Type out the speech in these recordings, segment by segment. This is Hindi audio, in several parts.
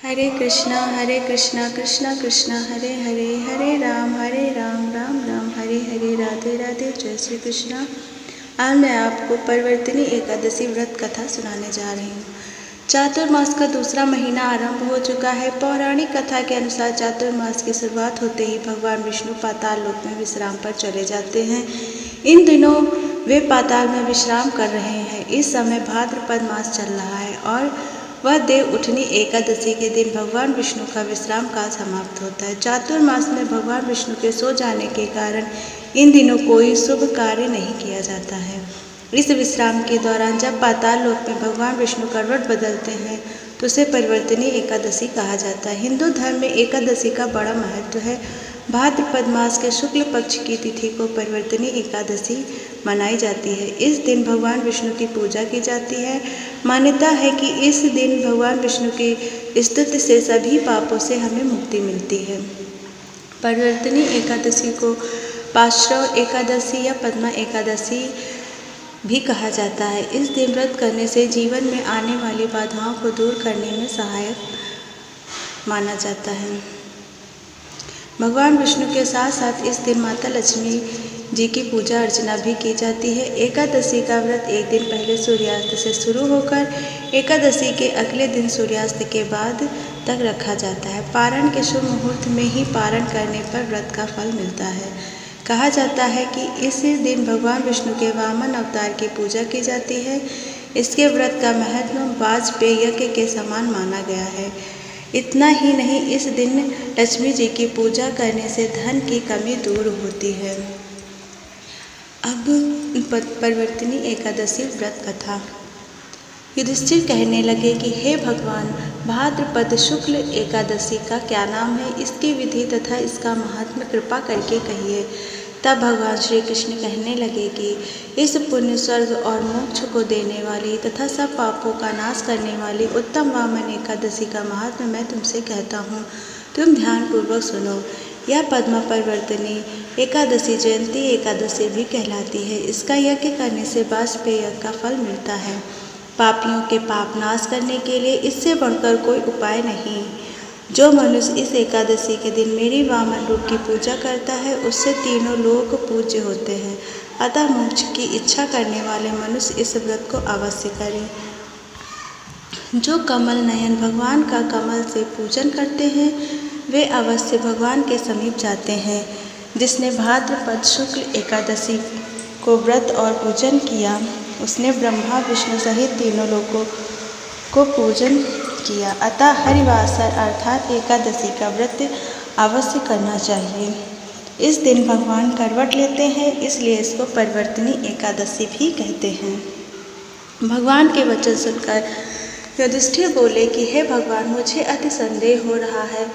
हरे कृष्णा कृष्णा कृष्णा हरे हरे, हरे राम राम राम हरे हरे, राधे राधे, जय श्री कृष्णा। आज मैं आपको परिवर्तिनी एकादशी व्रत कथा सुनाने जा रही हूँ। चातुर्मास का दूसरा महीना आरंभ हो चुका है। पौराणिक कथा के अनुसार चातुर्मास की शुरुआत होते ही भगवान विष्णु पाताल लोक में विश्राम पर चले जाते हैं। इन दिनों वे पाताल में विश्राम कर रहे हैं। इस समय भाद्रपद मास चल रहा है और वह देव उठनी एकादशी के दिन भगवान विष्णु का विश्राम काल समाप्त होता है। चातुर्मास में भगवान विष्णु के सो जाने के कारण इन दिनों कोई शुभ कार्य नहीं किया जाता है। इस विश्राम के दौरान जब पाताल लोक में भगवान विष्णु करवट बदलते हैं तो उसे परिवर्तिनी एकादशी कहा जाता है। हिंदू धर्म में एकादशी का बड़ा महत्व है। भाद्रपद मास के शुक्ल पक्ष की तिथि को परिवर्तिनी एकादशी मनाई जाती है। इस दिन भगवान विष्णु की पूजा की जाती है। मान्यता है कि इस दिन भगवान विष्णु की स्तुति से सभी पापों से हमें मुक्ति मिलती है। परिवर्तिनी एकादशी को पार्श्व एकादशी या पद्मा एकादशी भी कहा जाता है। इस दिन व्रत करने से जीवन में आने वाली बाधाओं को दूर करने में सहायक माना जाता है। भगवान विष्णु के साथ साथ इस दिन माता लक्ष्मी जी की पूजा अर्चना भी की जाती है। एकादशी का व्रत एक दिन पहले सूर्यास्त से शुरू होकर एकादशी के अगले दिन सूर्यास्त के बाद तक रखा जाता है। पारण के शुभ मुहूर्त में ही पारण करने पर व्रत का फल मिलता है। कहा जाता है कि इस दिन भगवान विष्णु के वामन अवतार की पूजा की जाती है। इसके व्रत का महत्व वाजपेय यज्ञ के समान माना गया है। इतना ही नहीं, इस दिन लक्ष्मी जी की पूजा करने से धन की कमी दूर होती है। अब परिवर्तिनी एकादशी व्रत कथा। युधिष्ठिर कहने लगे कि हे भगवान, भाद्रपद शुक्ल एकादशी का क्या नाम है, इसकी विधि तथा इसका महात्म्य कृपा करके कहिए। तब भगवान श्री कृष्ण कहने लगे कि इस पुण्य, स्वर्ग और मोक्ष को देने वाली तथा सब पापों का नाश करने वाली उत्तम वामन एकादशी का महात्म्य मैं तुमसे कहता हूँ। तुम ध्यानपूर्वक सुनो। यह पद्मा परिवर्तिनी एकादशी जयंती एकादशी भी कहलाती है। इसका यज्ञ करने से वाजपेय यज्ञ का फल मिलता है। पापियों के पाप नाश करने के लिए इससे बढ़कर कोई उपाय नहीं। जो मनुष्य इस एकादशी के दिन मेरी वामन रूप की पूजा करता है उससे तीनों लोक पूज्य होते हैं। अतः मोक्ष की इच्छा करने वाले मनुष्य इस व्रत को अवश्य करें। जो कमल नयन भगवान का कमल से पूजन करते हैं वे अवश्य भगवान के समीप जाते हैं। जिसने भाद्रपद शुक्ल एकादशी को व्रत और पूजन किया उसने ब्रह्मा विष्णु सहित तीनों लोगों को पूजन किया। अतः हरिवासर अर्थात एकादशी का व्रत अवश्य करना चाहिए। इस दिन भगवान करवट लेते हैं, इसलिए इसको परिवर्तिनी एकादशी भी कहते हैं। भगवान के वचन सुनकर युधिष्ठिर बोले कि हे भगवान, मुझे अति संदेह हो रहा है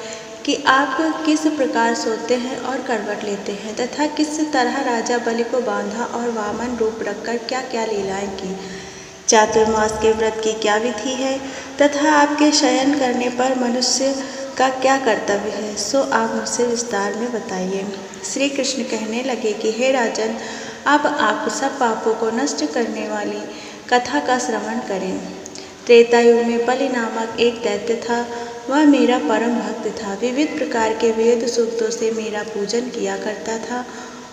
कि आप किस प्रकार सोते हैं और करवट लेते हैं तथा किस तरह राजा बलि को बांधा और वामन रूप रखकर क्या क्या लीलाएं की। चातुर्मास के व्रत की क्या विधि है तथा आपके शयन करने पर मनुष्य का क्या कर्तव्य है, सो आप मुझसे विस्तार में बताइए। श्री कृष्ण कहने लगे कि हे राजन, अब आप सब पापों को नष्ट करने वाली कथा का श्रवण करें। त्रेता युग में बलि नामक एक दैत्य था। वह मेरा परम भक्त था। विविध प्रकार के वेद सूक्तों से मेरा पूजन किया करता था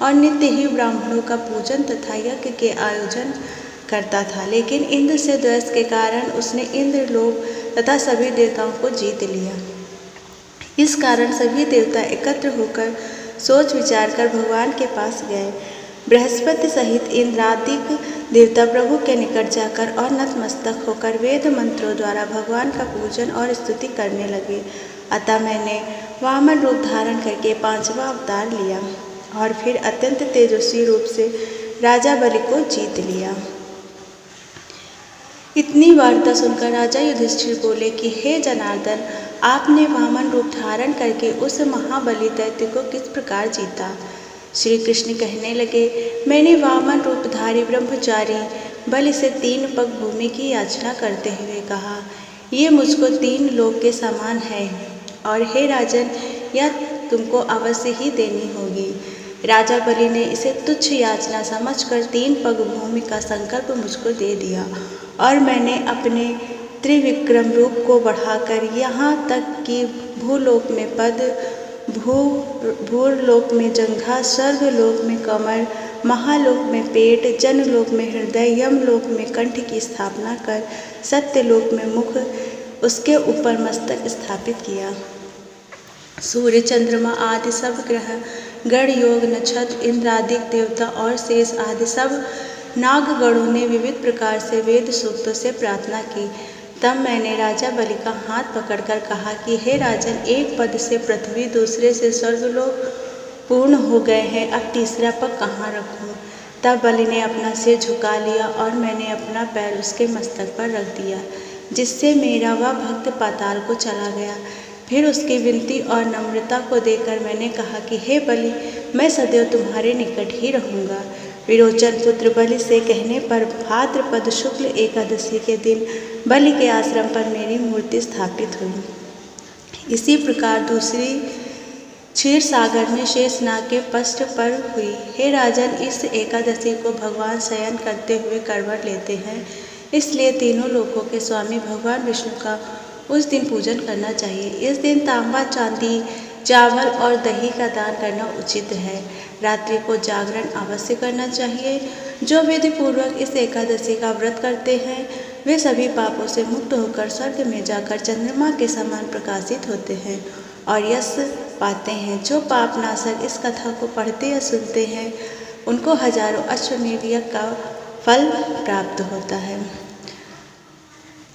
और नित्य ही ब्राह्मणों का पूजन तथा यज्ञ के आयोजन करता था। लेकिन इंद्र से द्वेष के कारण उसने इंद्रलोक तथा सभी देवताओं को जीत लिया। इस कारण सभी देवता एकत्र होकर सोच विचार कर भगवान के पास गए। बृहस्पति सहित इंद्रादिक देवता प्रभु के निकट जाकर और नतमस्तक होकर वेद मंत्रों द्वारा भगवान का पूजन और स्तुति करने लगे। अतः मैंने वामन रूप धारण करके 5वां अवतार लिया और फिर अत्यंत तेजस्वी रूप से राजा बलि को जीत लिया। इतनी वार्ता सुनकर राजा युधिष्ठिर बोले कि हे जनार्दन, आपने वामन रूप धारण करके उस महाबली दैत्य को किस प्रकार जीता। श्री कृष्ण कहने लगे, मैंने वामन रूपधारी ब्रह्मचारी बलि से 3 पग भूमि की याचना करते हुए कहा, ये मुझको 3 लोक के समान है और हे राजन, यह तुमको अवश्य ही देनी होगी। राजा बलि ने इसे तुच्छ याचना समझकर 3 पग भूमि का संकल्प मुझको दे दिया और मैंने अपने त्रिविक्रम रूप को बढ़ाकर यहाँ तक कि भूलोक में पद, भूरलोक में जंघा, स्वर्गलोक में कमर, महालोक में पेट, जनलोक में हृदय, यमलोक में कंठ की स्थापना कर सत्यलोक में मुख, उसके ऊपर मस्तक स्थापित किया। सूर्य, चंद्रमा आदि सब ग्रह, गण, योग, नक्षत्र, इंद्र आदि देवता और शेष आदि सब नागगणों ने विविध प्रकार से वेद सूक्तों से प्रार्थना की। तब मैंने राजा बलि का हाथ पकड़कर कहा कि हे राजन, एक पद से पृथ्वी, दूसरे से स्वर्गलोक पूर्ण हो गए हैं, अब तीसरा पग कहाँ रखूं? तब बलि ने अपना सिर झुका लिया और मैंने अपना पैर उसके मस्तक पर रख दिया, जिससे मेरा वह भक्त पाताल को चला गया। फिर उसकी विनती और नम्रता को देखकर मैंने कहा कि हे बलि, मैं सदैव तुम्हारे निकट ही रहूँगा। विरोचन पुत्र बलि से कहने पर भाद्रपद शुक्ल एकादशी के दिन बलि के आश्रम पर मेरी मूर्ति स्थापित हुई। इसी प्रकार दूसरी क्षीर सागर में शेषनाग के पृष्ठ पर हुई। हे राजन, इस एकादशी को भगवान शयन करते हुए करवट लेते हैं, इसलिए तीनों लोकों के स्वामी भगवान विष्णु का उस दिन पूजन करना चाहिए। इस दिन तांबा, चांदी, चावल और दही का दान करना उचित है। रात्रि को जागरण अवश्य करना चाहिए। जो विधि पूर्वक इस एकादशी का व्रत करते हैं वे सभी पापों से मुक्त होकर स्वर्ग में जाकर चंद्रमा के समान प्रकाशित होते हैं और यश पाते हैं। जो पाप नाशक इस कथा को पढ़ते या सुनते हैं उनको हजारों अश्वमेध यज्ञ का फल प्राप्त होता है।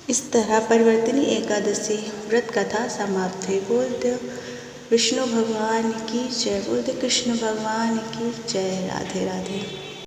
इस तरह परिवर्तिनी एकादशी व्रत कथा समाप्त हुई। बोलते विष्णु भगवान की जय, बोलते कृष्ण भगवान की जय। राधे राधे।